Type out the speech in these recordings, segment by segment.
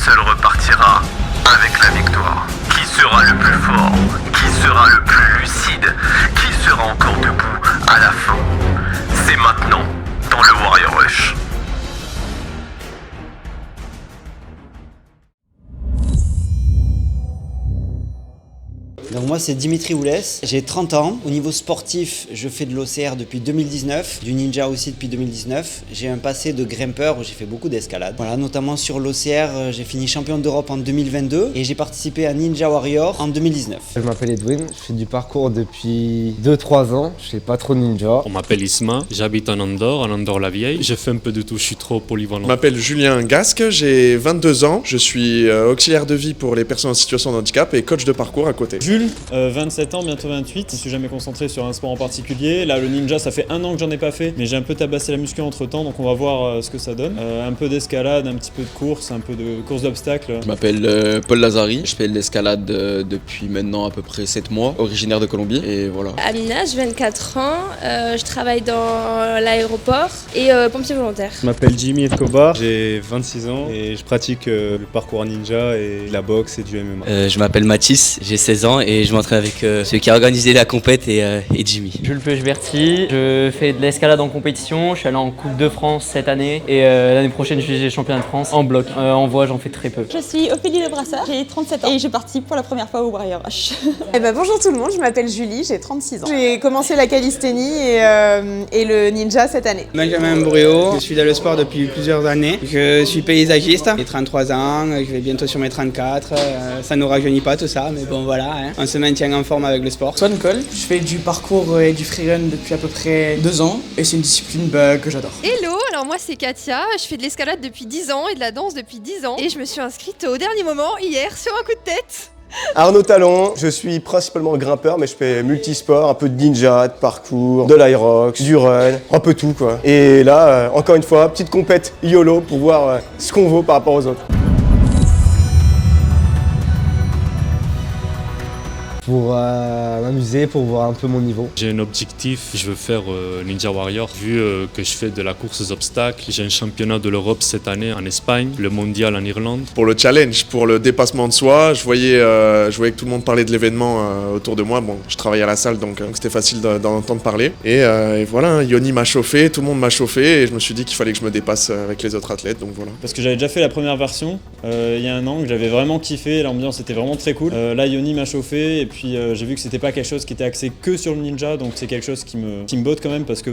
seul repartira avec la victoire. Qui sera le plus fort? Qui sera le plus lucide? Qui sera encore debout à la fin? C'est maintenant dans le Warrior Rush. Donc moi c'est Dimitri Oulès, j'ai 30 ans. Au niveau sportif, je fais de l'OCR depuis 2019, du ninja aussi depuis 2019. J'ai un passé de grimpeur où j'ai fait beaucoup d'escalade. Voilà, notamment sur l'OCR, j'ai fini champion d'Europe en 2022 et j'ai participé à Ninja Warrior en 2019. Je m'appelle Edwin, je fais du parcours depuis 2-3 ans, je fais pas trop de ninja. On m'appelle Isma, j'habite en Andorre-la-Vieille. J'ai fait un peu de tout, je suis trop polyvalent. Je m'appelle Julien Gasque, j'ai 22 ans, je suis auxiliaire de vie pour les personnes en situation de handicap et coach de parcours à côté. Jules, 27 ans, bientôt 28. Je me suis jamais concentré sur un sport en particulier. Là, le ninja, ça fait 1 an que j'en ai pas fait, mais j'ai un peu tabassé la muscu entre temps, donc on va voir ce que ça donne. Un peu d'escalade, un petit peu de course, un peu de course d'obstacles. Je m'appelle Paul Lazari, je fais de l'escalade depuis maintenant à peu près 7 mois, originaire de Colombie, et voilà. Amina, j'ai 24 ans, je travaille dans l'aéroport et pompier volontaire. Je m'appelle Jimmy Escobar, j'ai 26 ans et je pratique le parcours ninja et la boxe et du MMA. Je m'appelle Mathis, j'ai 16 ans et je m'entraîne avec celui qui a organisé la compète et Jimmy. Jules Pechberti, je fais de l'escalade en compétition, je suis allé en Coupe de France cette année et l'année prochaine je suis championnat de France en bloc. En voie j'en fais très peu. Je suis Ophélie Lebrasseur, j'ai 37 ans et je participe pour la première fois au Warrior Rush. Bonjour tout le monde, je m'appelle Julie, j'ai 36 ans. J'ai commencé la calisthénie et le ninja cette année. Benjamin Bruot, je suis dans le sport depuis plusieurs années. Je suis paysagiste, j'ai 33 ans, je vais bientôt sur mes 34. Ça nous rajeunit pas tout ça, mais bon voilà, on se maintient en forme avec le sport. Swan Cole, je fais du parcours et du freerun depuis à peu près 2 ans et c'est une discipline que j'adore. Hello, alors moi c'est Katia, je fais de l'escalade depuis 10 ans et de la danse depuis 10 ans et je me suis inscrite au dernier moment hier sur un coup de tête. Arnaud Talon, je suis principalement grimpeur mais je fais multisport, un peu de ninja, de parcours, de l'aerox, du run, un peu tout quoi. Et là, encore une fois, petite compète YOLO pour voir ce qu'on vaut par rapport aux autres. Pour m'amuser, pour voir un peu mon niveau. J'ai un objectif, je veux faire Ninja Warrior. Vu que je fais de la course aux obstacles, j'ai un championnat de l'Europe cette année en Espagne, le mondial en Irlande. Pour le challenge, pour le dépassement de soi, je voyais que tout le monde parlait de l'événement autour de moi. Bon, je travaillais à la salle donc c'était facile d'en entendre parler. Et voilà, Yoni m'a chauffé, tout le monde m'a chauffé et je me suis dit qu'il fallait que je me dépasse avec les autres athlètes, donc voilà. Parce que j'avais déjà fait la première version il y a 1 an, que j'avais vraiment kiffé, l'ambiance était vraiment très cool. Là, Yoni m'a chauffé et puis j'ai vu que c'était pas quelque chose qui était axé que sur le ninja, donc c'est quelque chose qui me botte quand même parce que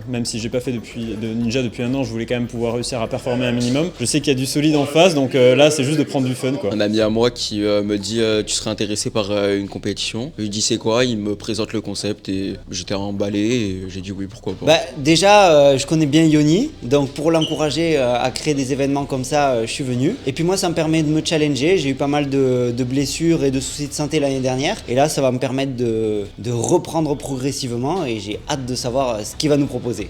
même si j'ai pas fait de ninja depuis 1 an, je voulais quand même pouvoir réussir à performer un minimum. Je sais qu'il y a du solide en face, donc là c'est juste de prendre du fun quoi. Un ami à moi qui me dit tu serais intéressé par une compétition. Je lui dis c'est quoi, il me présente le concept et j'étais emballé et j'ai dit oui pourquoi pas. Déjà je connais bien Yoni, donc pour l'encourager à créer des événements comme ça, je suis venu. Et puis moi ça me permet de me challenger, j'ai eu pas mal de blessures et de soucis de santé l'année dernière et là ça va me permettre de reprendre progressivement et j'ai hâte de savoir ce qu'il va nous proposer.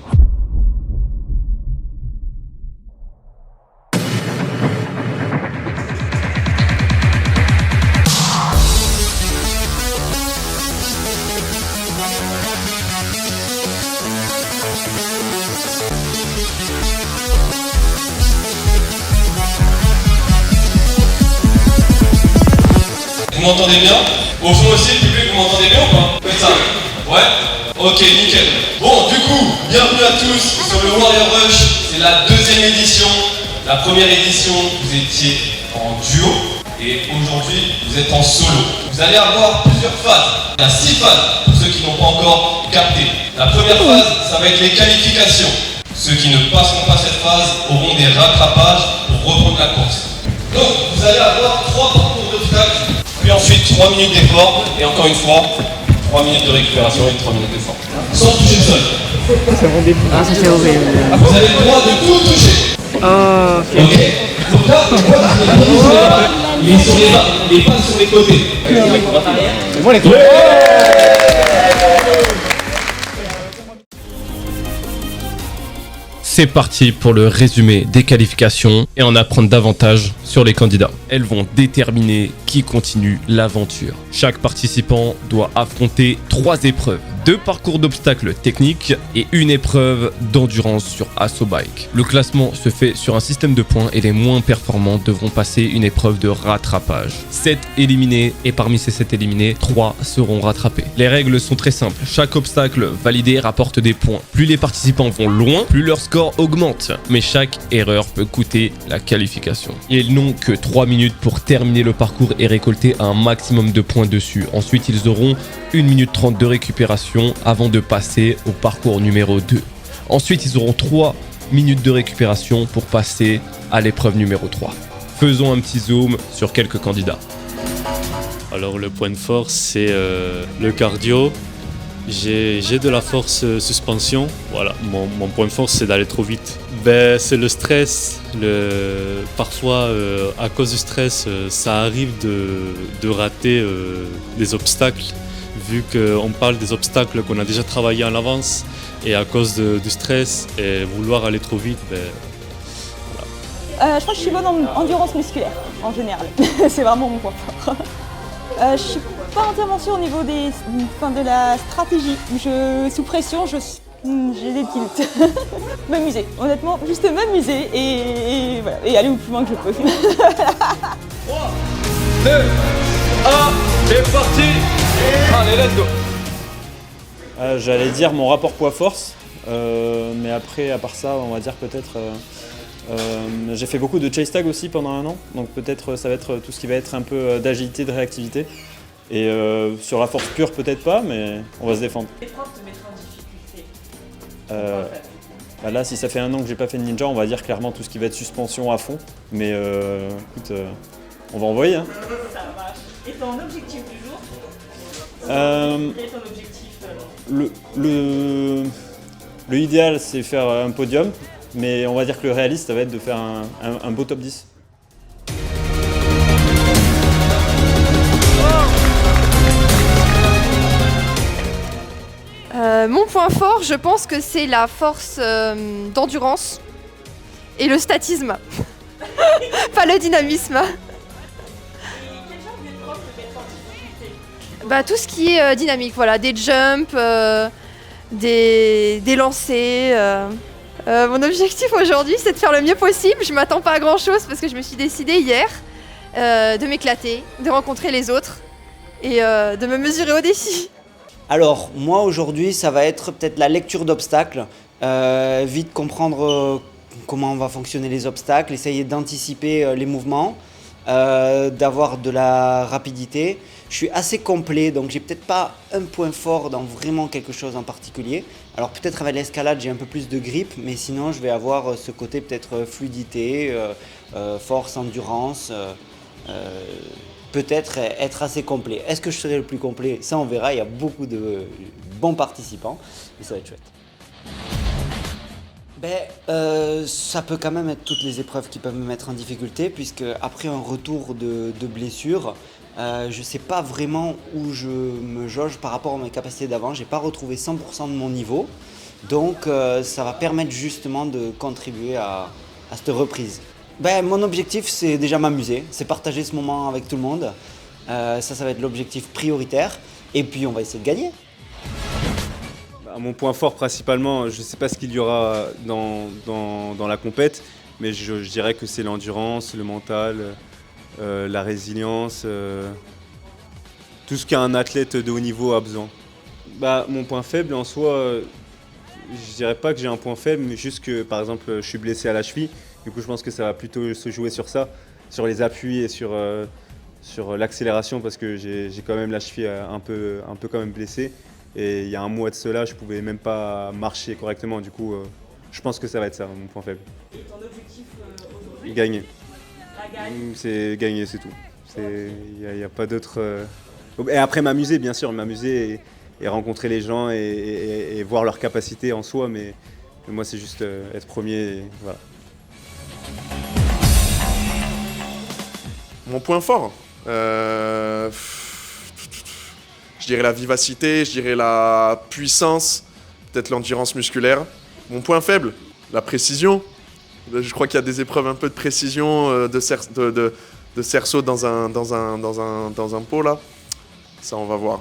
Vous m'entendez bien? Au fond aussi, le public, vous m'entendez bien ou pas? Faites ça. Ouais? Ok, nickel. Bon, du coup, bienvenue à tous sur le Warrior Rush. C'est la 2e édition. La première édition, vous étiez en duo. Et aujourd'hui, vous êtes en solo. Vous allez avoir plusieurs phases. Il y a 6 phases pour ceux qui n'ont pas encore capté. La première phase, ça va être les qualifications. Ceux qui ne passeront pas cette phase auront des rattrapages pour reprendre la course. Donc, vous allez avoir 3 parcours d'obstacles. Puis ensuite 3 minutes d'effort, et encore une fois, 3 minutes de récupération et 3 minutes d'effort. Sans toucher le sol. Ah, ça c'est horrible. Vous avez le droit de tout toucher. Oh, ok. Donc là, on voit il est sur les pas sur les côtés. C'est bon les coups. C'est parti pour le résumé des qualifications et en apprendre davantage sur les candidats. Elles vont déterminer qui continue l'aventure. Chaque participant doit affronter 3 épreuves. 2 parcours d'obstacles techniques et une épreuve d'endurance sur Asso Bike. Le classement se fait sur un système de points et les moins performants devront passer une épreuve de rattrapage. 7 éliminés et parmi ces 7 éliminés, 3 seront rattrapés. Les règles sont très simples. Chaque obstacle validé rapporte des points. Plus les participants vont loin, plus leur score augmente. Mais chaque erreur peut coûter la qualification. Ils n'ont que 3 minutes pour terminer le parcours et récolter un maximum de points dessus. Ensuite, ils auront 1 minute 30 de récupération avant de passer au parcours numéro 2. Ensuite, ils auront 3 minutes de récupération pour passer à l'épreuve numéro 3. Faisons un petit zoom sur quelques candidats. Alors le point de force, c'est le cardio. J'ai de la force suspension. Voilà, mon point fort, c'est d'aller trop vite. C'est le stress. Parfois, à cause du stress, ça arrive de rater des obstacles. Vu qu'on parle des obstacles qu'on a déjà travaillé en avance et à cause du stress et vouloir aller trop vite, Je crois que je suis bonne en endurance musculaire en général. C'est vraiment mon point fort. Je suis pas entièrement sûre au niveau de la stratégie. Sous pression, j'ai des petits doutes. M'amuser, honnêtement, juste m'amuser et voilà, et aller au plus loin que je peux. 3, 2, 1, c'est parti. Allez, let's go. J'allais dire mon rapport poids-force, mais après, à part ça, on va dire peut-être... j'ai fait beaucoup de chase tag aussi pendant 1 an, donc peut-être ça va être tout ce qui va être un peu d'agilité, de réactivité. Et sur la force pure, peut-être pas, mais on va se défendre. L'épreuve te mettra en difficulté. Là, si ça fait 1 an que j'ai pas fait de ninja, on va dire clairement tout ce qui va être suspension à fond. Mais écoute, on va envoyer. Hein. Ça marche. Et ton objectif du jour? Quel est ton objectif? Le idéal, c'est faire un podium, mais on va dire que le réaliste, ça va être de faire un beau top 10. Mon point fort, je pense que c'est la force d'endurance et le statisme, pas le dynamisme. Tout ce qui est dynamique, voilà, des jumps, des lancers. Mon objectif aujourd'hui, c'est de faire le mieux possible. Je m'attends pas à grand chose parce que je me suis décidée hier de m'éclater, de rencontrer les autres et de me mesurer au défi. Alors, moi aujourd'hui, ça va être peut-être la lecture d'obstacles, vite comprendre comment va fonctionner les obstacles, essayer d'anticiper les mouvements, d'avoir de la rapidité. Je suis assez complet, donc j'ai peut-être pas un point fort dans vraiment quelque chose en particulier. Alors peut-être avec l'escalade, j'ai un peu plus de grip, mais sinon je vais avoir ce côté peut-être fluidité, force, endurance, peut-être être assez complet. Est-ce que je serai le plus complet? Ça on verra, il y a beaucoup de bons participants et ça va être chouette. Ça peut quand même être toutes les épreuves qui peuvent me mettre en difficulté, puisque après un retour de blessure, je ne sais pas vraiment où je me jauge par rapport à mes capacités d'avant. Je n'ai pas retrouvé 100% de mon niveau, donc ça va permettre justement de contribuer à cette reprise. Mon objectif, c'est déjà m'amuser, c'est partager ce moment avec tout le monde. Ça va être l'objectif prioritaire, et puis on va essayer de gagner. Mon point fort principalement, je ne sais pas ce qu'il y aura dans la compète, mais je dirais que c'est l'endurance, le mental, la résilience, tout ce qu'un athlète de haut niveau a besoin. Mon point faible en soi, je dirais pas que j'ai un point faible, mais juste que par exemple je suis blessé à la cheville, du coup je pense que ça va plutôt se jouer sur ça, sur les appuis et sur l'accélération, parce que j'ai quand même la cheville un peu quand même blessée. Et il y a un mois de cela, je pouvais même pas marcher correctement. Du coup, je pense que ça va être ça, mon point faible. Et ton objectif aujourd'hui? Gagner. La gagne? C'est gagner, c'est tout. Il n'y a pas d'autre... Et après, m'amuser, bien sûr, m'amuser et rencontrer les gens et voir leurs capacités en soi. Mais moi, c'est juste être premier, et voilà. Mon point fort je dirais la vivacité, je dirais la puissance, peut-être l'endurance musculaire. Mon point faible, La précision. Je crois qu'il y a des épreuves un peu de précision, de cerceau dans un pot là. Ça, on va voir.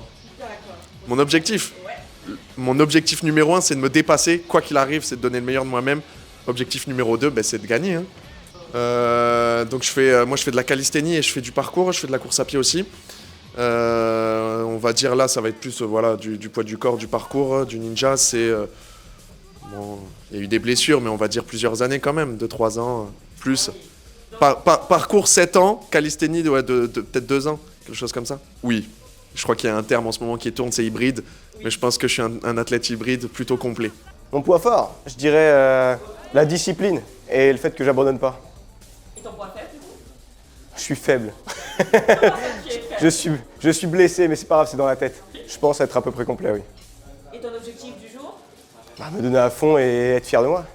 Mon objectif numéro 1, c'est de me dépasser. Quoi qu'il arrive, c'est de donner le meilleur de moi-même. Objectif numéro 2, c'est de gagner. Hein. Donc moi, je fais de la calisthénie et je fais du parcours. Je fais de la course à pied aussi. On va dire là, ça va être plus du poids du corps, du parcours, du ninja. Il y a eu des blessures, mais on va dire plusieurs années quand même, 2-3 ans, plus. Parcours 7 ans, calisthénie peut-être 2 ans, quelque chose comme ça. Oui, je crois qu'il y a un terme en ce moment qui tourne, c'est hybride, mais je pense que je suis un athlète hybride plutôt complet. Mon point fort, je dirais la discipline et le fait que j'abandonne pas. Et ton point faible du coup? Je suis faible. Je suis blessé, mais c'est pas grave, c'est dans la tête. Je pense être à peu près complet, oui. Et ton objectif du jour? Me donner à fond et être fier de moi.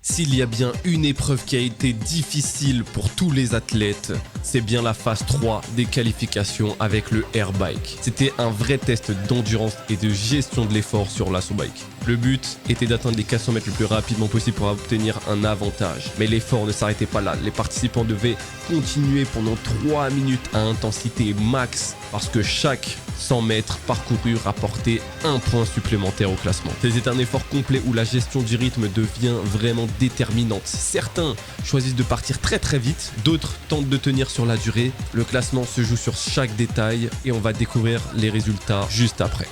S'il y a bien une épreuve qui a été difficile pour tous les athlètes, c'est bien la phase 3 des qualifications avec le airbike. C'était un vrai test d'endurance et de gestion de l'effort sur l'assaut bike. Le but était d'atteindre les 400 mètres le plus rapidement possible pour obtenir un avantage. Mais l'effort ne s'arrêtait pas là. Les participants devaient continuer pendant 3 minutes à intensité max parce que chaque 100 mètres parcourus rapportait un point supplémentaire au classement. C'était un effort complet où la gestion du rythme devient vraiment déterminante. Certains choisissent de partir très très vite, d'autres tentent de tenir sur la durée. Le classement se joue sur chaque détail et on va découvrir les résultats juste après.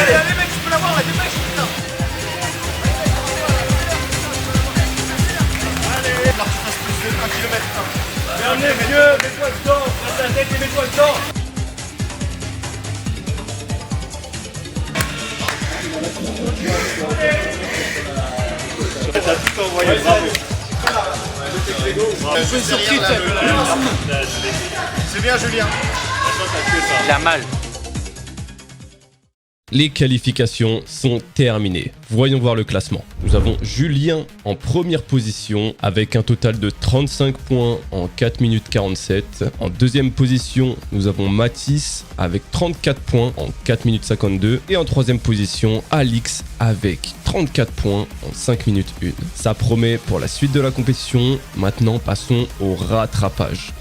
Allez mec, tu peux l'avoir, la dépêche, putain. Allez, là tu fasses plus de 1 km. Dernier vieux, mets-toi dedans, reste la tête et mets-toi dedans. T'as tout envoyé, bravo. C'est bien Julien. Il a mal. Les qualifications sont terminées. Voyons voir le classement. Nous avons Julien en première position avec un total de 35 points en 4 minutes 47. En deuxième position, nous avons Mathis avec 34 points en 4 minutes 52. Et en troisième position, Alix avec 34 points en 5 minutes 1. Ça promet pour la suite de la compétition. Maintenant, passons au rattrapage.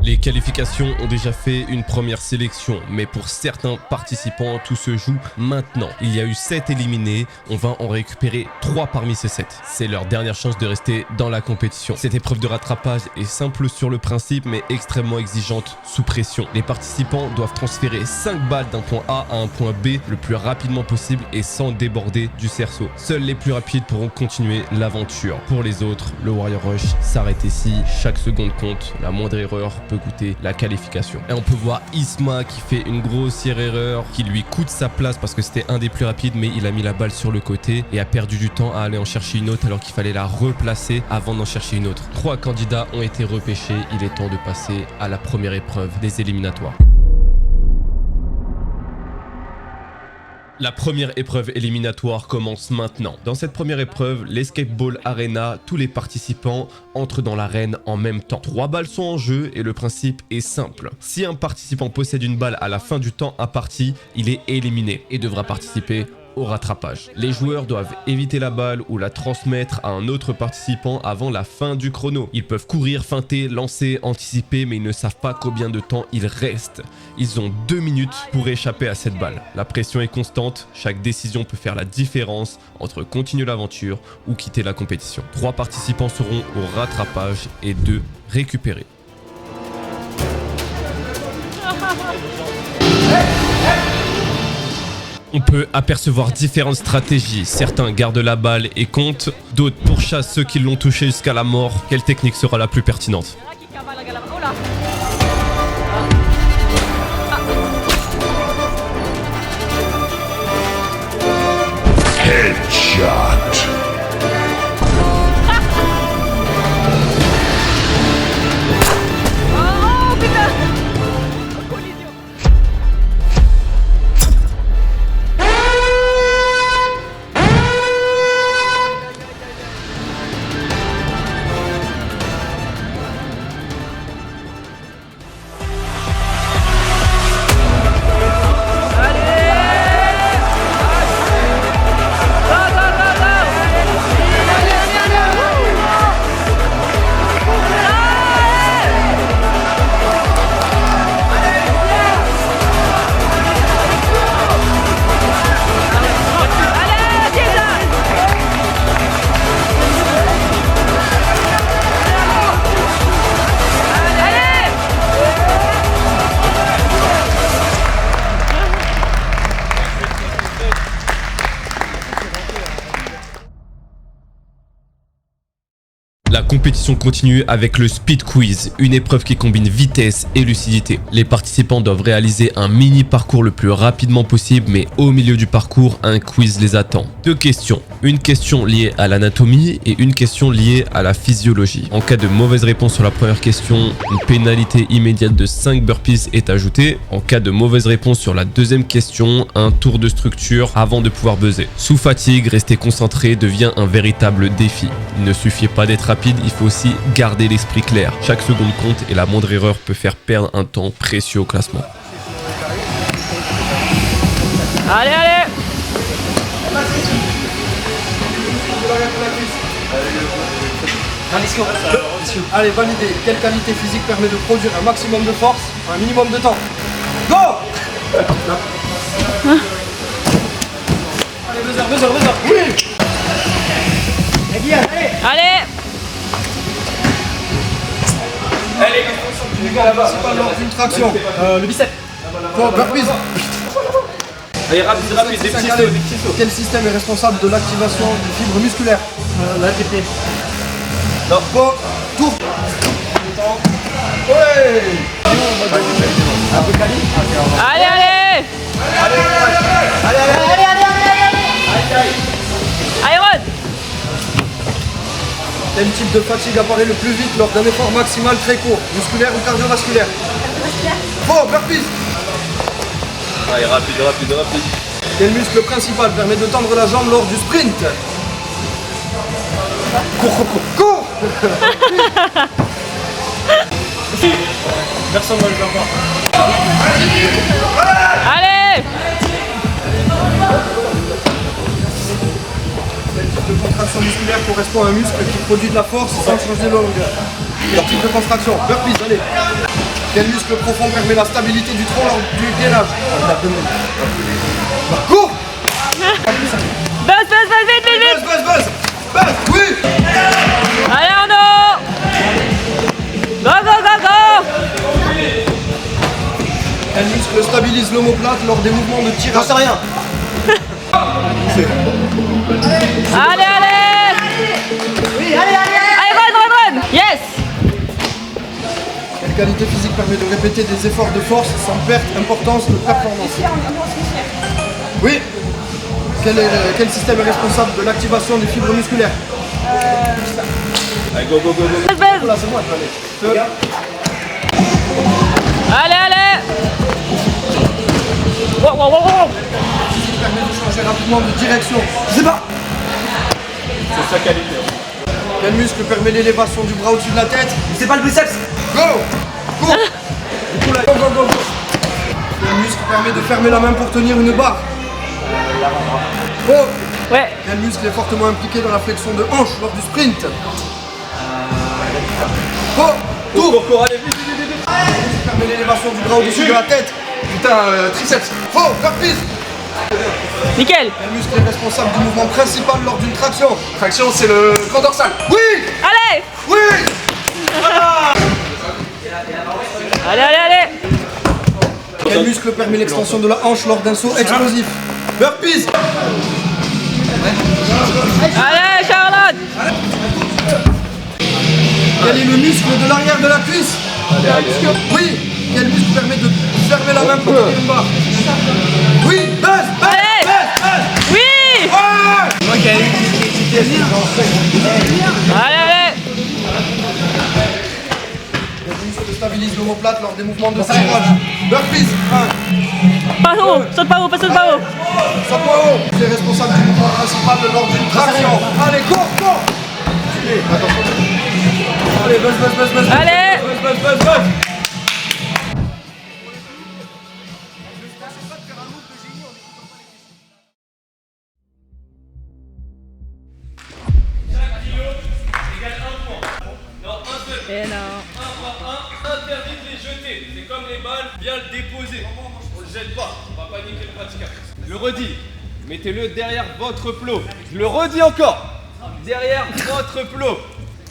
Les qualifications ont déjà fait une première sélection, mais pour certains participants, tout se joue maintenant. Il y a eu 7 éliminés, on va en récupérer 3 parmi ces 7. C'est leur dernière chance de rester dans la compétition. Cette épreuve de rattrapage est simple sur le principe, mais extrêmement exigeante sous pression. Les participants doivent transférer 5 balles d'un point A à un point B le plus rapidement possible et sans déborder du cerceau. Seuls les plus rapides pourront continuer l'aventure. Pour les autres, le Warrior Rush s'arrête ici. Chaque seconde compte, la moindre erreur peut coûter la qualification. Et on peut voir Isma qui fait une grossière erreur qui lui coûte sa place parce que c'était un des plus rapides, mais il a mis la balle sur le côté et a perdu du temps à aller en chercher une autre alors qu'il fallait la replacer avant d'en chercher une autre. 3 candidats ont été repêchés, il est temps de passer à la première épreuve des éliminatoires. La première épreuve éliminatoire commence maintenant. Dans cette première épreuve, l'Escape Ball Arena, tous les participants entrent dans l'arène en même temps. 3 balles sont en jeu et le principe est simple. Si un participant possède une balle à la fin du temps imparti, il est éliminé et devra participer au rattrapage. Les joueurs doivent éviter la balle ou la transmettre à un autre participant avant la fin du chrono. Ils peuvent courir, feinter, lancer, anticiper, mais ils ne savent pas combien de temps il reste. Ils ont 2 minutes pour échapper à cette balle. La pression est constante, chaque décision peut faire la différence entre continuer l'aventure ou quitter la compétition. 3 participants seront au rattrapage et 2 récupérés. On peut apercevoir différentes stratégies. Certains gardent la balle et comptent, d'autres pourchassent ceux qui l'ont touché jusqu'à la mort. Quelle technique sera la plus pertinente ? Headshot. La compétition continue avec le Speed Quiz, une épreuve qui combine vitesse et lucidité. Les participants doivent réaliser un mini parcours le plus rapidement possible, mais au milieu du parcours, un quiz les attend. 2 questions, une question liée à l'anatomie et une question liée à la physiologie. En cas de mauvaise réponse sur la première question, une pénalité immédiate de 5 burpees est ajoutée. En cas de mauvaise réponse sur la deuxième question, un tour de structure avant de pouvoir buzzer. Sous fatigue, rester concentré devient un véritable défi. Il ne suffit pas d'être rapide, il faut aussi garder l'esprit clair. Chaque seconde compte et la moindre erreur peut faire perdre un temps précieux au classement. Allez, allez! Allez, validé. Quelle qualité physique permet de produire un maximum de force en un minimum de temps? Go! Allez, buzzer. Oui! Allez! Allez! Allez, les gars là-bas, c'est pas lors d'une traction. Le bicep. Bon, burpees. Allez, rapide, des petits sauts. Quel système est responsable de l'activation des fibres musculaires? L'ATP. Non, bon, tour. Ouais! Allez, allez! Allez, Rod! Quel type de fatigue apparaît le plus vite lors d'un effort maximal très court? Musculaire ou cardiovasculaire? Bon, burpees. Allez, rapide. Quel muscle principal permet de tendre la jambe lors du sprint? Cours. Personne ne va le faire voir. Allez! Quel type de contraction musculaire correspond à un muscle qui produit de la force sans changer de longueur? Quel type de contraction? Burpees, allez. Quel muscle profond permet la stabilité du tronc lors du gainage? Cours. Buzz, vite! Buzz, oui. Allez, Arnaud! Go! Quel muscle stabilise l'omoplate lors des mouvements de tirage? J'en sais rien. Allez! Oui, allez! Allez, run! Yes! Quelle qualité physique permet de répéter des efforts de force sans perte d'importance de performance? Oui. Quel système est responsable de l'activation des fibres musculaires? Allez, go. Là, c'est moi, Allez! Wow! Qui permet de changer rapidement de direction? Je sais pas. C'est sa qualité. Quel muscle permet l'élévation du bras au-dessus de la tête? C'est pas le biceps. Go. Go. Quel muscle permet de fermer la main pour tenir une barre? Oh. Ouais. Quel muscle est fortement impliqué dans la flexion de hanche lors du sprint? Oh. Cours, allez, vite. Quel muscle permet l'élévation du bras au-dessus de la tête? Putain, triceps. Oh, burpees. Nickel. Quel muscle est responsable du mouvement principal lors d'une traction? Traction, c'est le grand dorsal. Oui. Allez! Oui. Voilà. Allez! Quel muscle permet l'extension de la hanche lors d'un saut explosif? Burpees. Allez, Charlotte! Quel est le muscle de l'arrière de la cuisse? Oui. Quel muscle permet de fermer la main pour tenir une barre? Oui. Buzz. Oui! Allez! Quel muscle stabilise l'omoplate lors des mouvements de serrage? Burpees. Pas haut, saute pas haut. Saute pas haut. C'est responsable du mouvement principal lors d'une traction. Allez, cours. Attention. Allez, buzz. Allez! Buzz. Et non. Interdit de les jeter. C'est comme les balles, bien le déposer. On le jette pas, on va pas niquer le praticateur. Je le redis, mettez-le derrière votre plot. Je le redis encore, derrière votre plot.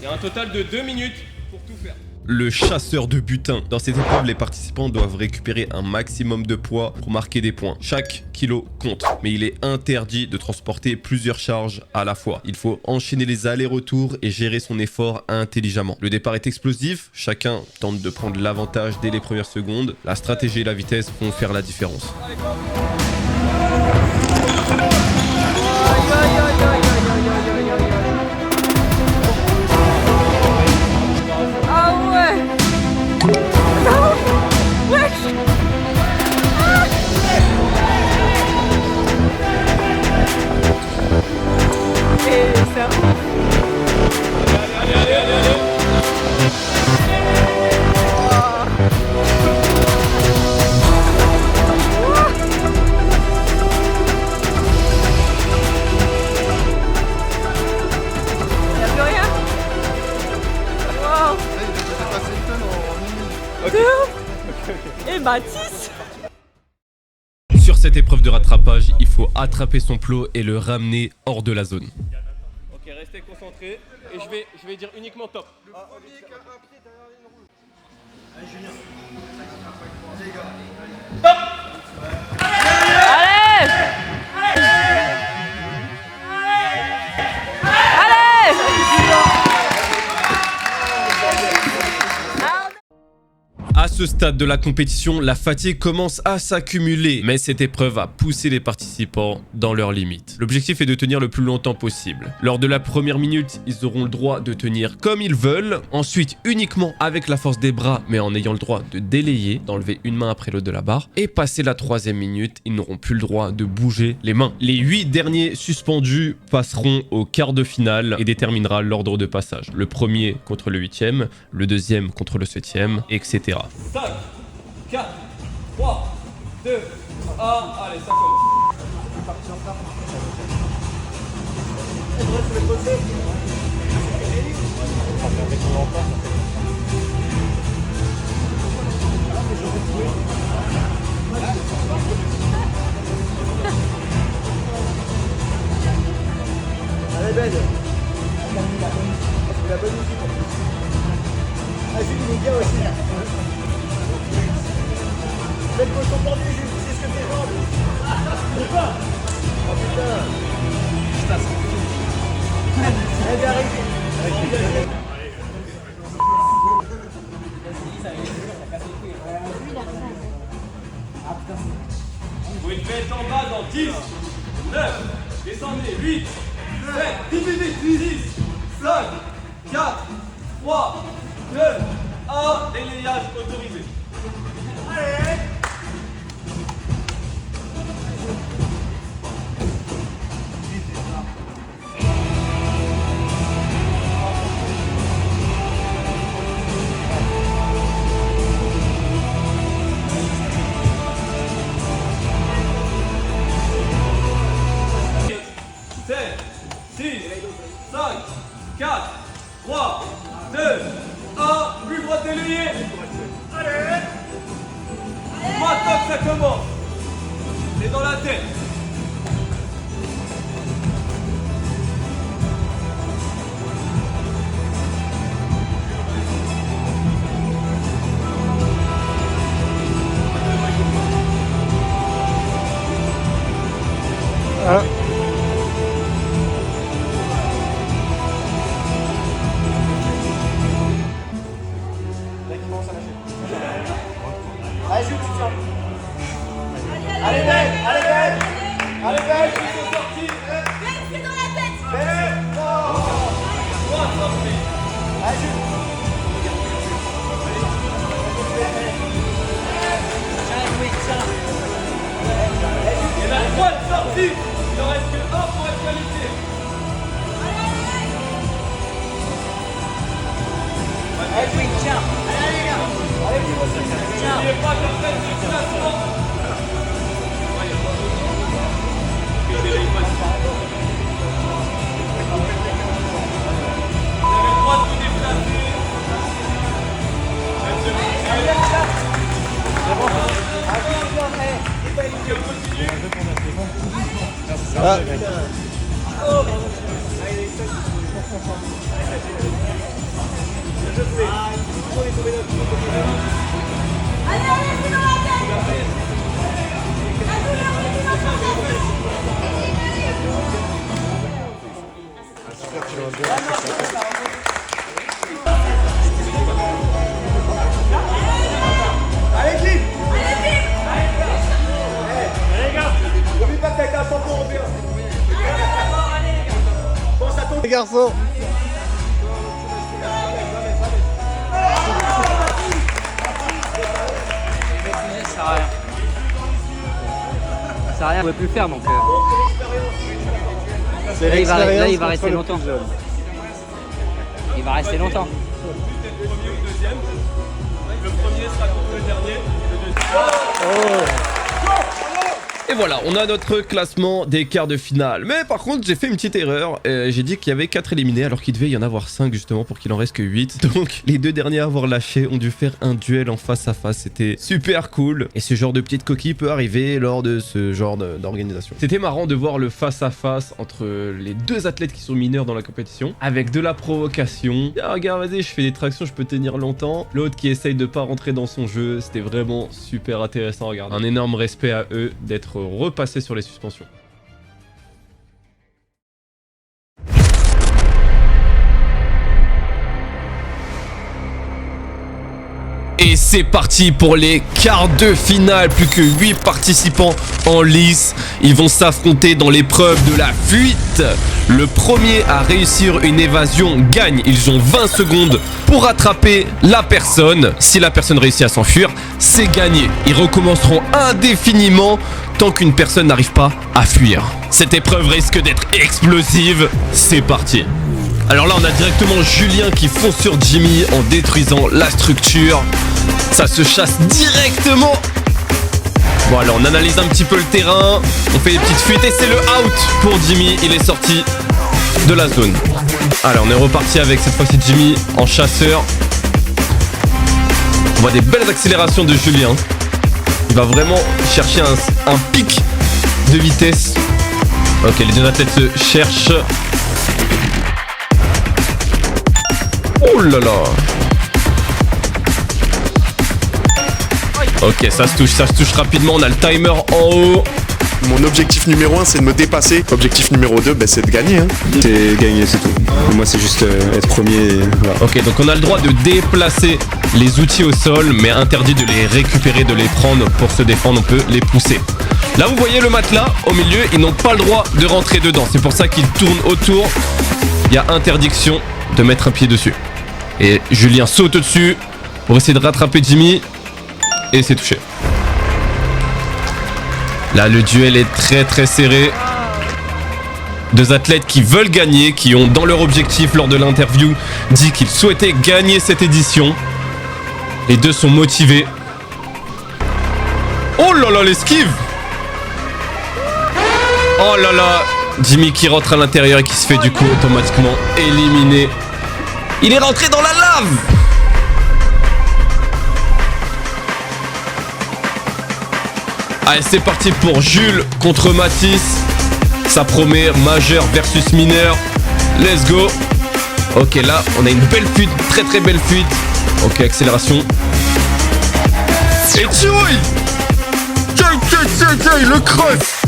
Il y a un total de 2 minutes pour tout faire. le chasseur de butin. Dans cette épreuve, les participants doivent récupérer un maximum de poids pour marquer des points. Chaque kilo compte, mais il est interdit de transporter plusieurs charges à la fois. Il faut enchaîner les allers-retours et gérer son effort intelligemment. Le départ est explosif, chacun tente de prendre l'avantage dès les premières secondes. La stratégie et la vitesse vont faire la différence. Ah ouais. Et ça. Et Mathis. Sur cette épreuve de rattrapage, il faut attraper son plot et le ramener hors de la zone. Ok, restez concentrés et je vais dire uniquement top. Top. Allez. À ce stade de la compétition, la fatigue commence à s'accumuler, mais cette épreuve a poussé les participants dans leurs limites. L'objectif est de tenir le plus longtemps possible. Lors de la première minute, ils auront le droit de tenir comme ils veulent, ensuite uniquement avec la force des bras, mais en ayant le droit de délayer, d'enlever une main après l'autre de la barre, et passé la troisième minute, ils n'auront plus le droit de bouger les mains. Les 8 derniers suspendus passeront au quart de finale et déterminera l'ordre de passage. Le premier contre le 8e, le deuxième contre le 7e, etc. 5, 4, 3, 2, 1, allez, ça commence. Allez, Ben. La bonne musique. Ah, Jules, il est bien aussi. Faites le poisson pendu, Jules, c'est ce que tes jambes. Oh putain. Allez, bien arrivé. Vous êtes fait en bas dans 10, 9, descendez, 8, 7, divisez, 10, 5, 4, 3, 2, 1, délayage autorisé. Allez. Ça commence. C'est dans la tête. Allez, Jules, tu tiens. Allez, Ben. Allez, Ben. Allez, Ben. Ils sont sortis. Ben, c'est dans la tête. Ben, non. Allez, Jules. Il y en a 3 de sortis. Il en reste que 1 pour être qualifié. Allez, Jules, tiens. Allez, les gars. Allez, tiens. N'oubliez pas qu'en fait, c'est le classement. Vous avez le droit de vous déplacer. Allez, Jim! Allez, les gars! N'oublie pas que t'as été un champion européen! Pense à ton... Les garçons! Ça sert à rien. Ça sert à rien, on pouvait plus le faire donc. Là, il va rester longtemps. Il va rester longtemps. Le premier sera contre le dernier et le deuxième. Et voilà, on a notre classement des quarts de finale. Mais par contre, j'ai fait une petite erreur. J'ai dit qu'il y avait 4 éliminés alors qu'il devait y en avoir 5 justement pour qu'il en reste que 8. Donc les 2 derniers à avoir lâché ont dû faire un duel en face à face. C'était super cool. Et ce genre de petite coquille peut arriver lors de ce genre d'organisation. C'était marrant de voir le face à face entre les 2 athlètes qui sont mineurs dans la compétition. Avec de la provocation. Ah, regarde, vas-y, je fais des tractions, je peux tenir longtemps. L'autre qui essaye de pas rentrer dans son jeu. C'était vraiment super intéressant à regarder. Un énorme respect à eux d'être repasser sur les suspensions. Et c'est parti pour les quarts de finale. Plus que 8 participants en lice. Ils vont s'affronter dans l'épreuve de la fuite. Le premier à réussir une évasion gagne. Ils ont 20 secondes pour attraper la personne. Si la personne réussit à s'enfuir, c'est gagné. Ils recommenceront indéfiniment tant qu'une personne n'arrive pas à fuir. Cette épreuve risque d'être explosive. C'est parti. Alors là, on a directement Julien qui fonce sur Jimmy en détruisant la structure. Ça se chasse directement. Bon, alors on analyse un petit peu le terrain. On fait des petites fuites et c'est le out pour Jimmy. Il est sorti de la zone. Alors, on est reparti avec cette fois-ci Jimmy en chasseur. On voit des belles accélérations de Julien. Il va vraiment chercher un pic de vitesse. Ok, les 2 athlètes se cherchent. Oh là là. Ok, ça se touche rapidement. On a le timer en haut. Mon objectif numéro 1, c'est de me dépasser. Objectif numéro 2, c'est de gagner. Hein. C'est gagner, c'est tout. Pour moi, c'est juste être premier. Et voilà. Ok, donc on a le droit de déplacer les outils au sol, mais interdit de les récupérer, de les prendre. Pour se défendre, on peut les pousser. Là, vous voyez le matelas au milieu. Ils n'ont pas le droit de rentrer dedans. C'est pour ça qu'ils tournent autour. Il y a interdiction de mettre un pied dessus. Et Julien saute dessus pour essayer de rattraper Jimmy. Et c'est touché. Là, le duel est très très serré. 2 athlètes qui veulent gagner, qui ont dans leur objectif lors de l'interview dit qu'ils souhaitaient gagner cette édition. Les 2 sont motivés. Oh là là, l'esquive! Oh là là, Jimmy qui rentre à l'intérieur et qui se fait du coup automatiquement éliminer. Il est rentré dans la lave! Allez, c'est parti pour Jules contre Mathis. Ça promet majeur versus mineur. Let's go. Ok, là, on a une belle fuite, très très belle fuite. Ok, accélération. Et tchouille! Le cross!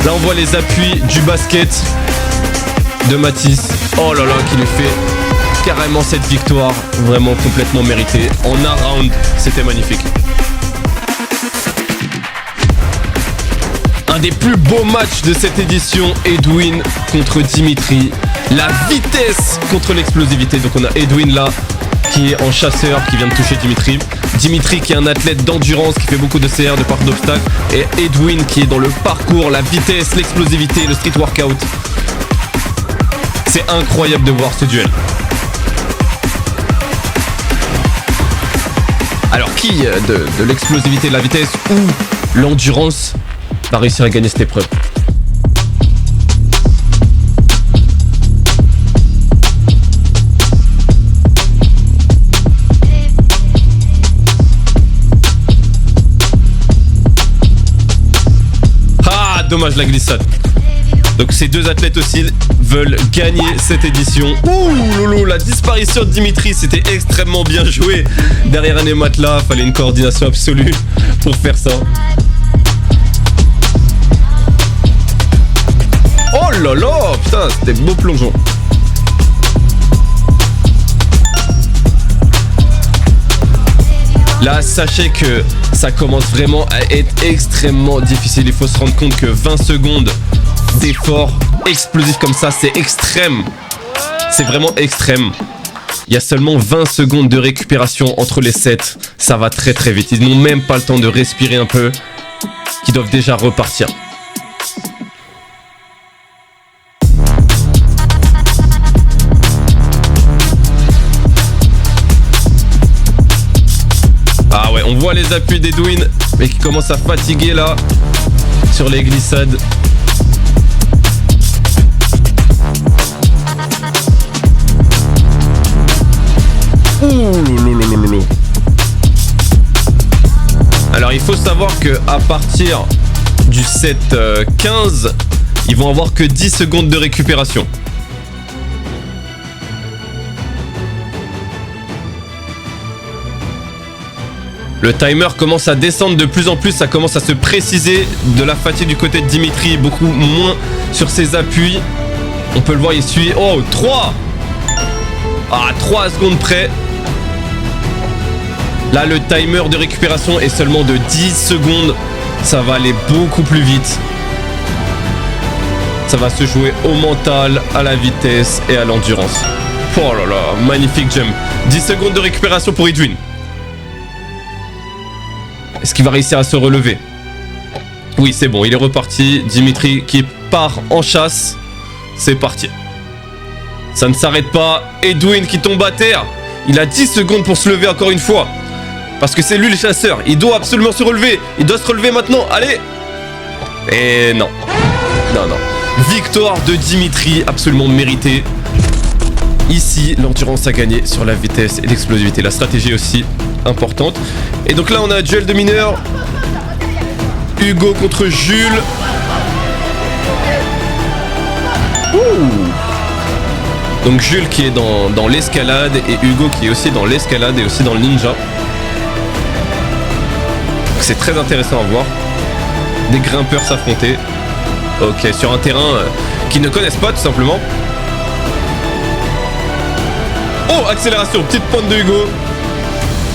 Là, on voit les appuis du basket de Mathis. Oh là là, qui lui fait carrément cette victoire. Vraiment complètement méritée. En un round, c'était magnifique. Un des plus beaux matchs de cette édition, Edwin contre Dimitri. La vitesse contre l'explosivité. Donc on a Edwin là, qui est en chasseur, qui vient de toucher Dimitri. Dimitri qui est un athlète d'endurance, qui fait beaucoup de CR, de parcours d'obstacles. Et Edwin qui est dans le parcours, la vitesse, l'explosivité, le street workout. C'est incroyable de voir ce duel. Alors qui de l'explosivité, de la vitesse ou l'endurance va réussir à gagner cette épreuve? Ah, dommage la glissade. Donc ces deux athlètes aussi veulent gagner cette édition. Ouh lolo, la disparition de Dimitri, c'était extrêmement bien joué. Derrière un ématelas, fallait une coordination absolue pour faire ça. Oh là là, putain, c'était beau plongeon. Là, sachez que ça commence vraiment à être extrêmement difficile. Il faut se rendre compte que 20 secondes d'effort explosif comme ça, c'est extrême. C'est vraiment extrême. Il y a seulement 20 secondes de récupération entre les sets. Ça va très très vite. Ils n'ont même pas le temps de respirer un peu. Ils doivent déjà repartir. Ah ouais, on voit les appuis d'Edwin, mais qui commence à fatiguer là, sur les glissades. Ouh. Alors il faut savoir que à partir du set 15, ils vont avoir que 10 secondes de récupération. Le timer commence à descendre de plus en plus, ça commence à se préciser de la fatigue du côté de Dimitri, beaucoup moins sur ses appuis. On peut le voir, il suit. Oh, 3 à 3 secondes près. Là, le timer de récupération est seulement de 10 secondes. Ça va aller beaucoup plus vite. Ça va se jouer au mental, à la vitesse et à l'endurance. Oh là là, magnifique jump. 10 secondes de récupération pour Edwin. Est-ce qu'il va réussir à se relever? Oui, c'est bon, il est reparti. Dimitri qui part en chasse. C'est parti. Ça ne s'arrête pas. Edwin qui tombe à terre. Il a 10 secondes pour se lever encore une fois. Parce que c'est lui le chasseur. Il doit absolument se relever. Il doit se relever maintenant. Allez. Et non. Non. Victoire de Dimitri, absolument méritée. Ici, l'endurance a gagné sur la vitesse et l'explosivité. La stratégie aussi importante. Et donc là, on a un duel de mineurs. Hugo contre Jules. Donc Jules qui est dans l'escalade et Hugo qui est aussi dans l'escalade et aussi dans le ninja. C'est très intéressant à voir. Des grimpeurs s'affronter. Ok, sur un terrain qu'ils ne connaissent pas tout simplement. Oh, accélération, petite pointe de Hugo.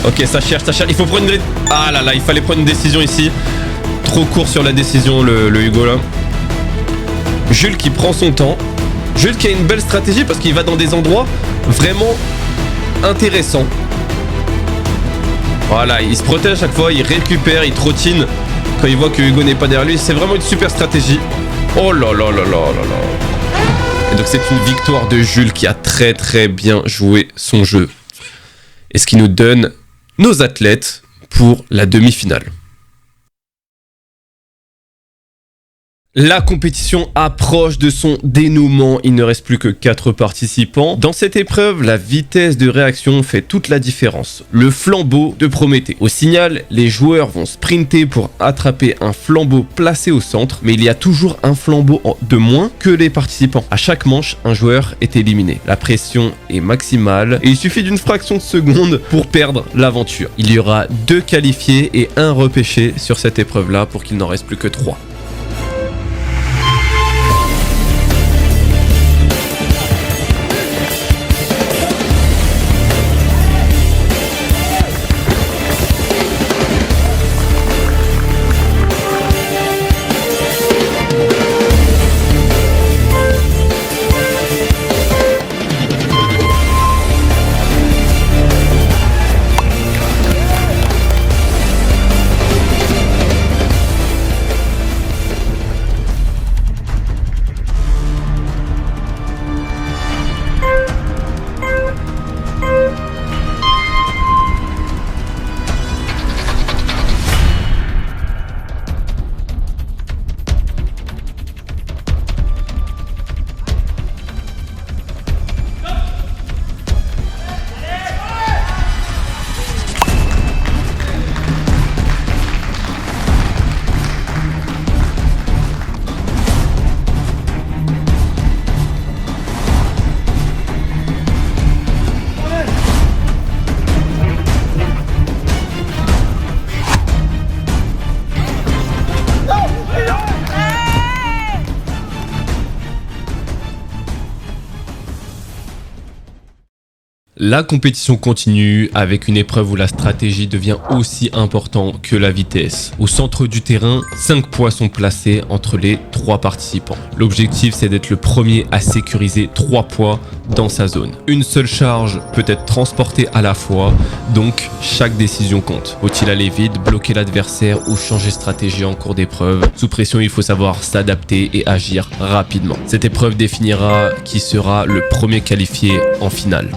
Ok, ça cherche. Il faut prendre une... Ah là là, il fallait prendre une décision ici. Trop court sur la décision, le Hugo là. Jules qui prend son temps. Jules qui a une belle stratégie parce qu'il va dans des endroits vraiment intéressants. Voilà, il se protège à chaque fois, il récupère, il trottine quand il voit que Hugo n'est pas derrière lui. C'est vraiment une super stratégie. Oh là là là là là là. Et donc c'est une victoire de Jules qui a très très bien joué son jeu. Et ce qui nous donne nos athlètes pour la demi-finale. La compétition approche de son dénouement, il ne reste plus que 4 participants. Dans cette épreuve, la vitesse de réaction fait toute la différence. Le flambeau de Prométhée. Au signal, les joueurs vont sprinter pour attraper un flambeau placé au centre, mais il y a toujours un flambeau de moins que les participants. À chaque manche, un joueur est éliminé. La pression est maximale et il suffit d'une fraction de seconde pour perdre l'aventure. Il y aura 2 qualifiés et 1 repêché sur cette épreuve-là pour qu'il n'en reste plus que 3. La compétition continue avec une épreuve où la stratégie devient aussi importante que la vitesse. Au centre du terrain, 5 poids sont placés entre les 3 participants. L'objectif, c'est d'être le premier à sécuriser 3 poids dans sa zone. Une seule charge peut être transportée à la fois, donc chaque décision compte. Faut-il aller vite, bloquer l'adversaire ou changer stratégie en cours d'épreuve? Sous pression, il faut savoir s'adapter et agir rapidement. Cette épreuve définira qui sera le premier qualifié en finale.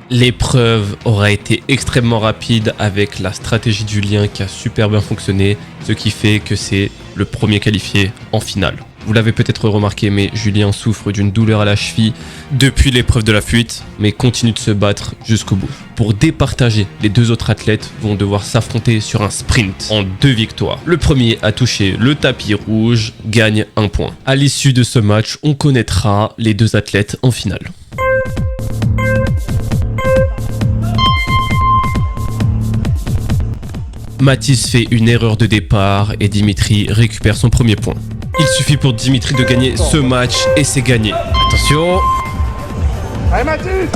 L'épreuve aura été extrêmement rapide avec la stratégie de Julien qui a super bien fonctionné, ce qui fait que c'est le premier qualifié en finale. Vous l'avez peut-être remarqué, mais Julien souffre d'une douleur à la cheville depuis l'épreuve de la fuite, mais continue de se battre jusqu'au bout. Pour départager, les 2 autres athlètes vont devoir s'affronter sur un sprint en 2 victoires. Le premier à toucher le tapis rouge gagne 1 point. À l'issue de ce match, on connaîtra les 2 athlètes en finale. Mathis fait une erreur de départ et Dimitri récupère son premier point. Il suffit pour Dimitri de gagner ce match et c'est gagné. Attention. Allez Mathis!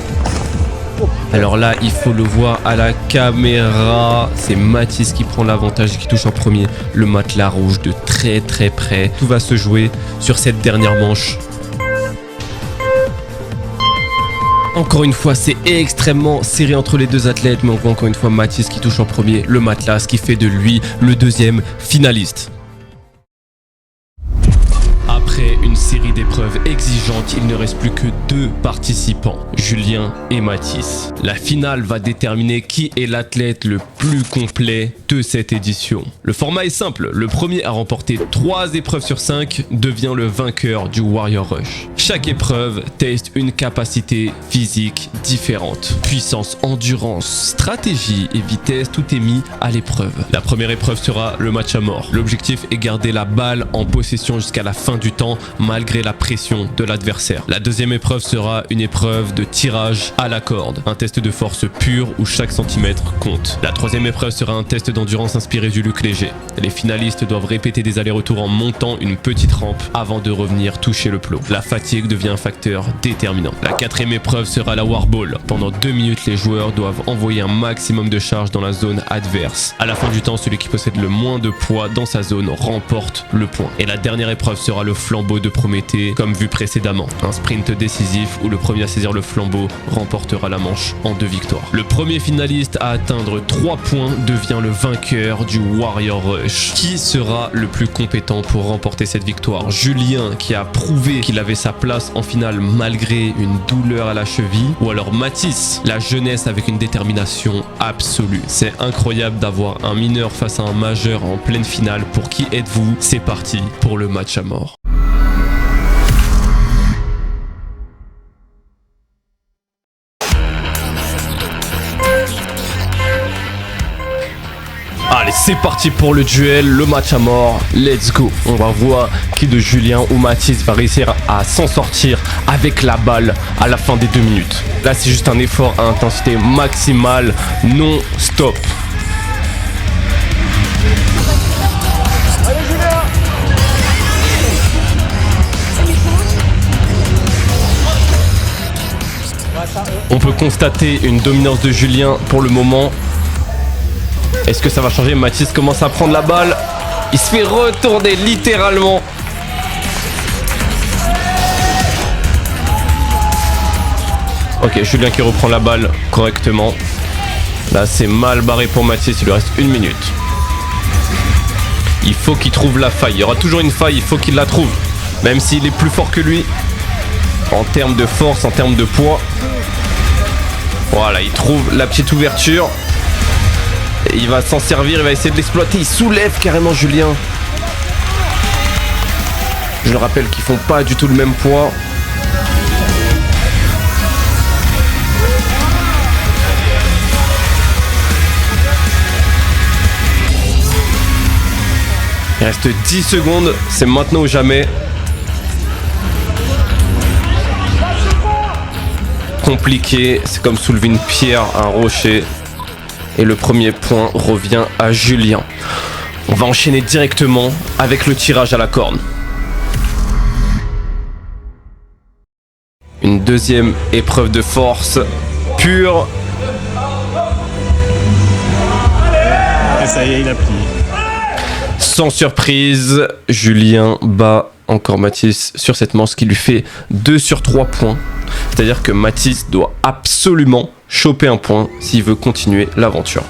Alors là, il faut le voir à la caméra. C'est Mathis qui prend l'avantage et qui touche en premier le matelas rouge de très près. Tout va se jouer sur cette dernière manche. Encore une fois, c'est extrêmement serré entre les 2 athlètes, mais on voit encore une fois Mathis qui touche en premier le matelas, ce qui fait de lui le 2e finaliste. Après une série d'épreuves exigeantes, il ne reste plus que 2 participants, Julien et Mathis. La finale va déterminer qui est l'athlète le plus complet de cette édition. Le format est simple, le premier à remporter 3 épreuves sur 5 devient le vainqueur du Warrior Rush. Chaque épreuve teste une capacité physique différente. Puissance, endurance, stratégie et vitesse, tout est mis à l'épreuve. La première épreuve sera le match à mort. L'objectif est garder la balle en possession jusqu'à la fin du temps malgré la pression de l'adversaire. La deuxième épreuve sera une épreuve de tirage à la corde, un test de force pure où chaque centimètre compte. La troisième épreuve sera un test d'endurance inspiré du luc léger. Les finalistes doivent répéter des allers-retours en montant une petite rampe avant de revenir toucher le plot. La fatigue devient un facteur déterminant. La quatrième épreuve sera la warball. Pendant 2 minutes, les joueurs doivent envoyer un maximum de charge dans la zone adverse. À la fin du temps, celui qui possède le moins de poids dans sa zone remporte le point. Et la dernière épreuve sera le flambeau de Prométhée, comme vu précédemment. Un sprint décisif où le premier à saisir le flambeau remportera la manche en 2 victoires. Le premier finaliste à atteindre 3 points devient le vainqueur du Warrior Rush. Qui sera le plus compétent pour remporter cette victoire? Julien, qui a prouvé qu'il avait sa place en finale malgré une douleur à la cheville, ou alors Mathis, la jeunesse avec une détermination absolue. C'est incroyable d'avoir un mineur face à un majeur en pleine finale. Pour qui êtes-vous? C'est parti pour le match à mort. Allez, c'est parti pour le duel, le match à mort, let's go. On va voir qui de Julien ou Mathis va réussir à s'en sortir avec la balle à la fin des 2 minutes. Là, c'est juste un effort à intensité maximale, non-stop. Allez Julien! On peut constater une dominance de Julien pour le moment. Est-ce que ça va changer? Mathis commence à prendre la balle. Il se fait retourner littéralement. Ok, Julien qui reprend la balle correctement. Là, c'est mal barré pour Mathis. Il lui reste 1 minute. Il faut qu'il trouve la faille. Il y aura toujours une faille. Il faut qu'il la trouve. Même s'il est plus fort que lui. En termes de force, en termes de poids. Voilà, il trouve la petite ouverture. Et il va s'en servir, il va essayer de l'exploiter. Il soulève carrément Julien. Je le rappelle qu'ils font pas du tout le même poids. Il reste 10 secondes, c'est maintenant ou jamais. Compliqué, c'est comme soulever une pierre, un rocher. Et le premier point revient à Julien. On va enchaîner directement avec le tirage à la corne. Une deuxième épreuve de force pure. Et ça y est, il a plié. Sans surprise, Julien bat encore Mathis sur cette manche, qui lui fait 2 sur 3 points. C'est-à-dire que Mathis doit absolument choper un point s'il veut continuer l'aventure.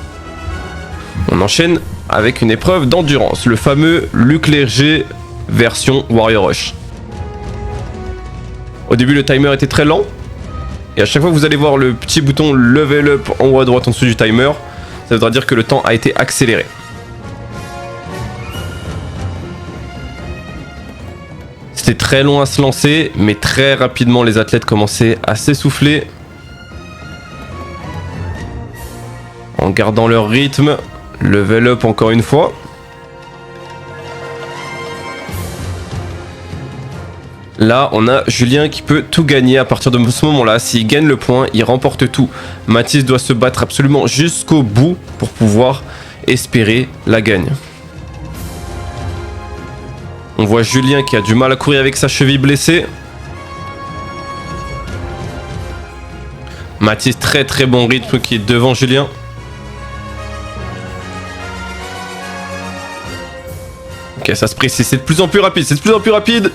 On enchaîne avec une épreuve d'endurance, le fameux Luc Léger version Warrior Rush. Au début, le timer était très lent, et à chaque fois que vous allez voir le petit bouton level up en haut à droite en dessous du timer, ça voudra dire que le temps a été accéléré. C'était très long à se lancer, mais très rapidement les athlètes commençaient à s'essouffler. En gardant leur rythme, level up encore une fois. Là, on a Julien qui peut tout gagner à partir de ce moment-là. S'il gagne le point, il remporte tout. Mathis doit se battre absolument jusqu'au bout pour pouvoir espérer la gagne. On voit Julien qui a du mal à courir avec sa cheville blessée. Mathis, très très bon rythme, qui est devant Julien. Ok, ça se précise, c'est de plus en plus rapide, c'est de plus en plus rapide.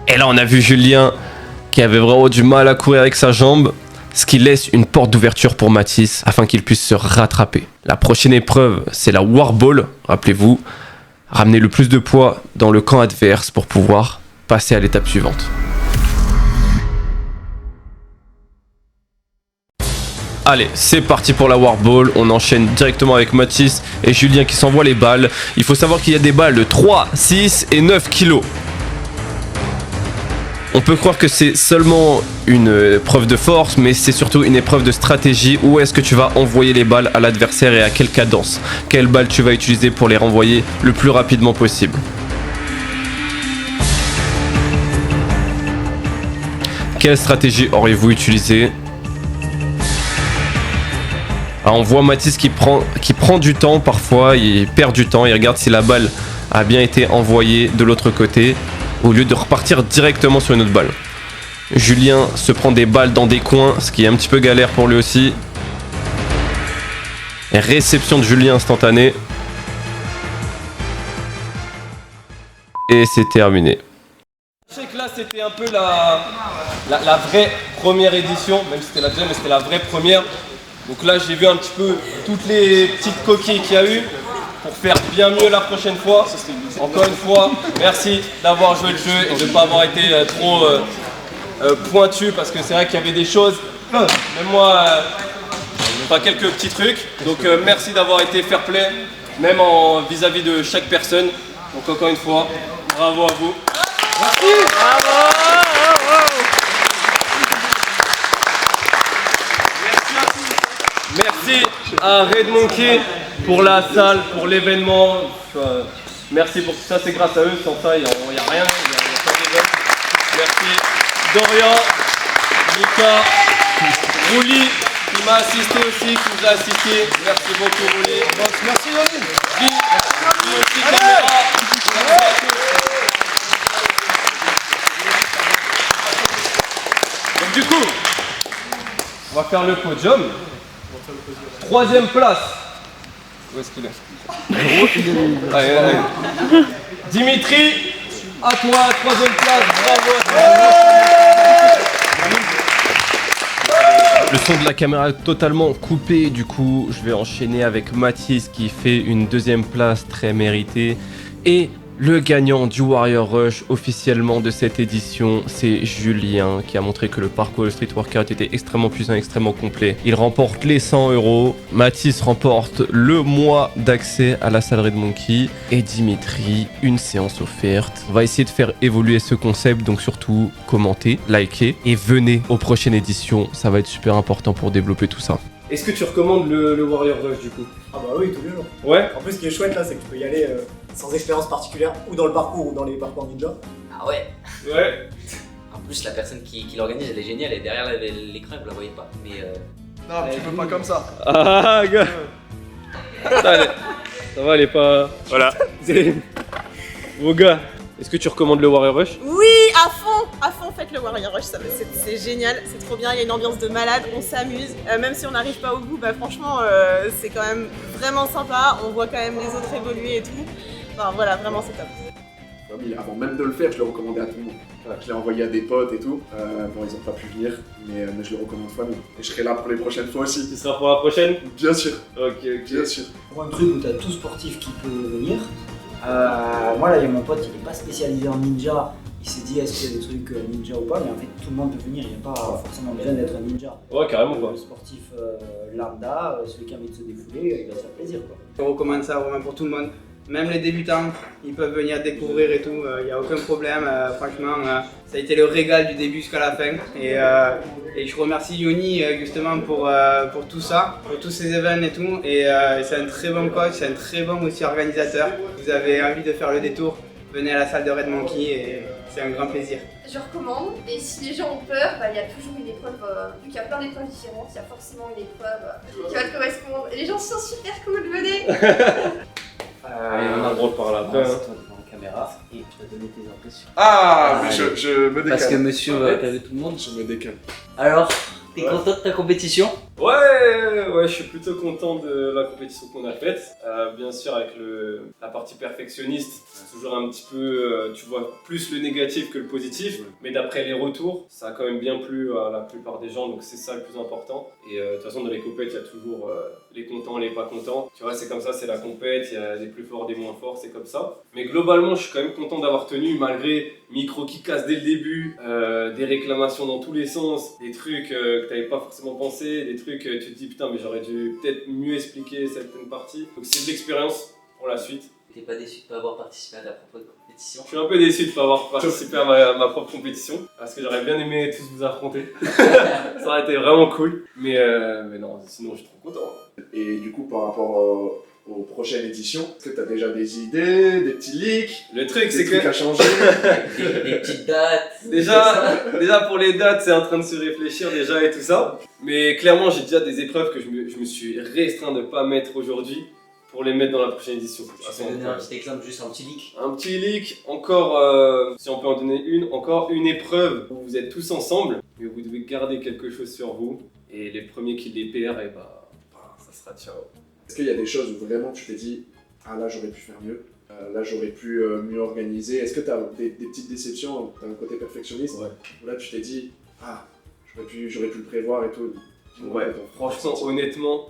Et là, on a vu Julien qui avait vraiment du mal à courir avec sa jambe, ce qui laisse une porte d'ouverture pour Mathis afin qu'il puisse se rattraper. La prochaine épreuve, c'est la Warball. Rappelez-vous, ramener le plus de poids dans le camp adverse pour pouvoir passer à l'étape suivante. Allez, c'est parti pour la Warball. On enchaîne directement avec Mathis et Julien qui s'envoient les balles. Il faut savoir qu'il y a des balles de 3, 6 et 9 kilos. On peut croire que c'est seulement une épreuve de force, mais c'est surtout une épreuve de stratégie. Où est-ce que tu vas envoyer les balles à l'adversaire et à quelle cadence? Quelles balles tu vas utiliser pour les renvoyer le plus rapidement possible? Quelle stratégie auriez-vous utilisé? On voit Mathis qui prend du temps parfois, il perd du temps, il regarde si la balle a bien été envoyée de l'autre côté, au lieu de repartir directement sur une autre balle. Julien se prend des balles dans des coins, ce qui est un petit peu galère pour lui aussi. Et réception de Julien instantanée. Et c'est terminé. Je sais que là c'était un peu la vraie première édition, même si c'était la deuxième, mais c'était la vraie première. Donc là j'ai vu un petit peu toutes les petites coquilles qu'il y a eu pour faire bien mieux la prochaine fois. Encore une fois, merci d'avoir joué le jeu et de ne pas avoir été trop pointu, parce que c'est vrai qu'il y avait des choses, même moi, pas quelques petits trucs. Donc merci d'avoir été fair play, même vis-à-vis de chaque personne. Donc encore une fois, bravo à vous. Merci. Bravo. Merci à Red Monkey pour la salle, pour l'événement. Merci pour tout ça, c'est grâce à eux. Sans ça, il n'y a rien, il n'y a pas d'événement. Merci Dorian, Mika, Rouli qui m'a assisté aussi, qui nous a assisté. Merci beaucoup Rouli. Merci Rouli. Merci aussi caméra. Merci à tous. Donc du coup, on va faire le podium. 3e place. Où est-ce qu'il est, allez, allez. Dimitri, à toi, 3e place. Bravo à toi. Le son de la caméra est totalement coupé, du coup je vais enchaîner avec Mathis qui fait une 2e place très méritée. Et le gagnant du Warrior Rush officiellement de cette édition, c'est Julien, qui a montré que le parcours de Street Workout était extrêmement puissant, extrêmement complet. Il remporte les 100 €. Mathis remporte le mois d'accès à la salle Red Monkey. Et Dimitri, une séance offerte. On va essayer de faire évoluer ce concept, donc surtout commentez, likez et venez aux prochaines éditions. Ça va être super important pour développer tout ça. Est-ce que tu recommandes le Warrior Rush du coup? Ah bah oui, tous les jours. Ouais. En plus, ce qui est chouette là, c'est que tu peux y aller sans expérience particulière, ou dans le parcours, ou dans les parcours ninja. Ah ouais. Ouais. En plus, la personne qui l'organise, elle est géniale, elle est derrière l'écran et vous la voyez pas. Mais Non, tu veux pas comme ça. Ah, gars. Allez, ça va, elle est pas. Voilà. Vos gars, est-ce que tu recommandes le Warrior Rush? Oui, à fond, faites le Warrior Rush, c'est génial, c'est trop bien, il y a une ambiance de malade, on s'amuse, même si on n'arrive pas au bout, bah franchement c'est quand même vraiment sympa, on voit quand même les autres évoluer et tout, enfin voilà, vraiment c'est top. Avant même de le faire, je le recommandais à tout le monde. Je l'ai envoyé à des potes et tout. Bon, ils n'ont pas pu venir, mais je le recommande fois mille. Et je serai là pour les prochaines fois aussi. Tu seras pour la prochaine? Bien sûr. Ok, bien sûr. Pour un truc où tu as tout sportif qui peut venir, moi là, il y a mon pote, il n'est pas spécialisé en ninja. Il s'est dit est-ce qu'il y a des trucs ninja ou pas, mais en fait tout le monde peut venir, il n'y a pas forcément besoin d'être un ninja. Ouais, carrément quoi. Le sportif lambda, celui qui a envie de se défouler, il va se faire plaisir quoi. Je recommande ça vraiment pour tout le monde. Même les débutants, ils peuvent venir découvrir et tout, il n'y a aucun problème. Franchement, ça a été le régal du début jusqu'à la fin. Et je remercie Yoni justement pour tout ça, pour tous ces événements et tout. Et c'est un très bon coach, c'est un très bon aussi organisateur. Vous avez envie de faire le détour, venez à la salle de Red Monkey et c'est un grand plaisir. Je recommande, et si les gens ont peur, il y a toujours une épreuve, vu qu'il y a plein d'épreuves différentes, il y a forcément une épreuve qui va te correspondre. Et les gens sont super cool, venez. On a le droit de parler après. C'est toi devant la caméra et tu vas donner tes impressions. Ah, mais je me décale. Parce que monsieur va interviewer tout le monde. Je me décale. Alors, t'es content de ta compétition? Ouais, je suis plutôt content de la compétition qu'on a faite. Bien sûr, avec la partie perfectionniste, c'est toujours un petit peu, tu vois plus le négatif que le positif. Mais d'après les retours, ça a quand même bien plu à la plupart des gens, donc c'est ça le plus important. Et de toute façon, dans les compètes, il y a toujours les contents, les pas contents. Tu vois, c'est comme ça, c'est la compète, il y a des plus forts, des moins forts, c'est comme ça. Mais globalement, je suis quand même content d'avoir tenu, malgré micro qui casse dès le début, des réclamations dans tous les sens, des trucs que t'avais pas forcément pensé, des trucs tu te dis putain mais j'aurais dû peut-être mieux expliquer certaines parties. Donc c'est de l'expérience pour la suite. T'es pas déçu de pas avoir participé à ta propre compétition? Je suis un peu déçu de pas avoir participé à ma propre compétition parce que j'aurais bien aimé tous vous affronter. Ça aurait été vraiment cool. Mais non, sinon je suis trop content. Et du coup par rapport aux prochaines éditions, est-ce que tu as déjà des idées, des petits leaks? Le truc c'est que... Des trucs à changer? des petites dates? Déjà pour les dates c'est en train de se réfléchir déjà et tout ça. Mais clairement j'ai déjà des épreuves que je me suis restreint de pas mettre aujourd'hui pour les mettre dans la prochaine édition. Tu peux donner un petit exemple, juste un petit leak? Un petit leak, encore, si on peut en donner encore une épreuve où vous êtes tous ensemble, mais vous devez garder quelque chose sur vous. Et les premiers qui les perdent, ça sera ciao. Est-ce qu'il y a des choses où vraiment tu t'es dit ah là j'aurais pu faire mieux, là j'aurais pu mieux organiser? Est-ce que tu as des petites déceptions, tu as un côté perfectionniste où là tu t'es dit ah j'aurais pu le prévoir et tout? Ouais, franchement honnêtement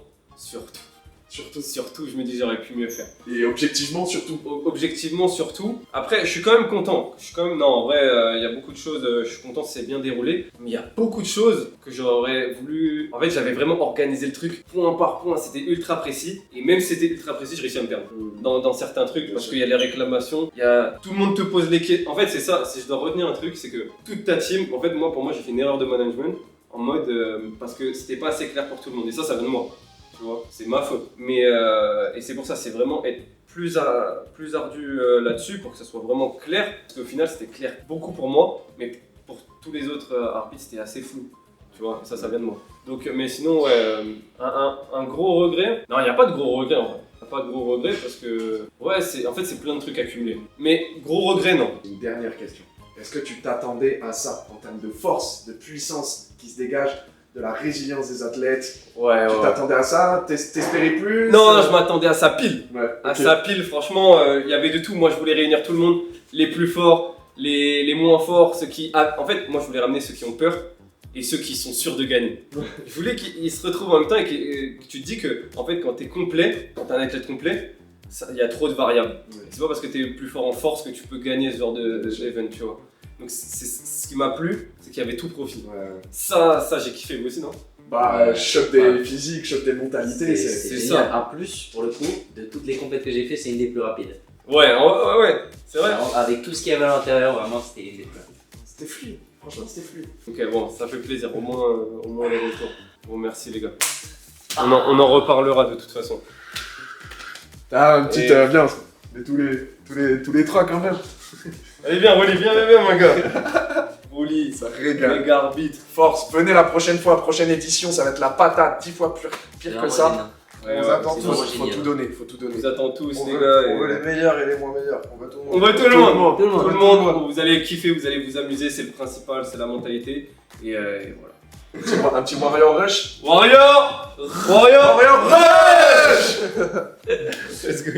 Surtout, je me dis j'aurais pu mieux faire. Et objectivement surtout? Objectivement surtout. Après, je suis quand même content. Non, en vrai, il y a beaucoup de choses, je suis content, c'est bien déroulé. Mais il y a beaucoup de choses que j'aurais voulu... En fait, j'avais vraiment organisé le truc point par point, c'était ultra précis. Et même si c'était ultra précis, je réussis à me perdre dans certains trucs. Parce qu'il y a les réclamations, tout le monde te pose les questions. En fait, c'est ça, si je dois retenir un truc, c'est que toute ta team... En fait, pour moi, j'ai fait une erreur de management en mode... parce que c'était pas assez clair pour tout le monde. Et ça vient de moi. Tu vois, c'est ma faute. Mais et c'est pour ça, c'est vraiment être plus ardu là-dessus pour que ça soit vraiment clair. Parce qu'au final, c'était clair beaucoup pour moi, mais pour tous les autres arbitres, c'était assez flou. Tu vois, ça vient de moi. Donc, mais sinon, ouais, un gros regret. Non, il n'y a pas de gros regret en vrai. Il n'y a pas de gros regret parce que, ouais, en fait, c'est plein de trucs accumulés. Mais gros regret, non. Une dernière question. Est-ce que tu t'attendais à ça en termes de force, de puissance qui se dégage, de la résilience des athlètes? Ouais. Tu t'attendais à ça? T'espérais plus? Non, je m'attendais à ça pile. Ouais, okay. À ça pile, franchement, il y avait de tout. Moi, je voulais réunir tout le monde, les plus forts, les moins forts, ceux qui... En fait, moi, je voulais ramener ceux qui ont peur et ceux qui sont sûrs de gagner. Je voulais qu'ils se retrouvent en même temps et que tu te dis que, en fait, quand t'es complet, quand t'es un athlète complet, il y a trop de variables. Ouais. C'est pas parce que t'es plus fort en force que tu peux gagner ce genre d'event, tu vois. Donc ce qui m'a plu, c'est qu'il y avait tout profil. Ouais. Ça j'ai kiffé, vous aussi, non? Choc des physiques, choc des mentalités, c'est ça. En plus, pour le coup, de toutes les compétitions que j'ai fait, c'est une des plus rapides. Ouais, c'est vrai. Avec tout ce qu'il y avait à l'intérieur, vraiment, c'était une des plus rapides. C'était fluide, franchement, c'était fluide. Ok, bon, ça fait plaisir, au moins les retours. Bon, merci les gars. On en reparlera de toute façon. T'as une petite ambiance, mais tous les trois quand même. Allez, viens, mon gars. folie. Ça régale. Méga arbitre. Force, venez la prochaine fois, prochaine édition, ça va être la patate, 10 fois pire que ça. On vous attend tous, faut tout donner, faut tout donner. On vous attend tous, on les veut, gars. On veut les meilleurs et les moins meilleurs. On veut tout le monde. On veut tout le monde. Tout le monde. Vous allez kiffer, vous allez vous amuser, c'est le principal, c'est la mentalité. Et voilà. Un petit Warrior Rush. Warrior Rush. Let's go,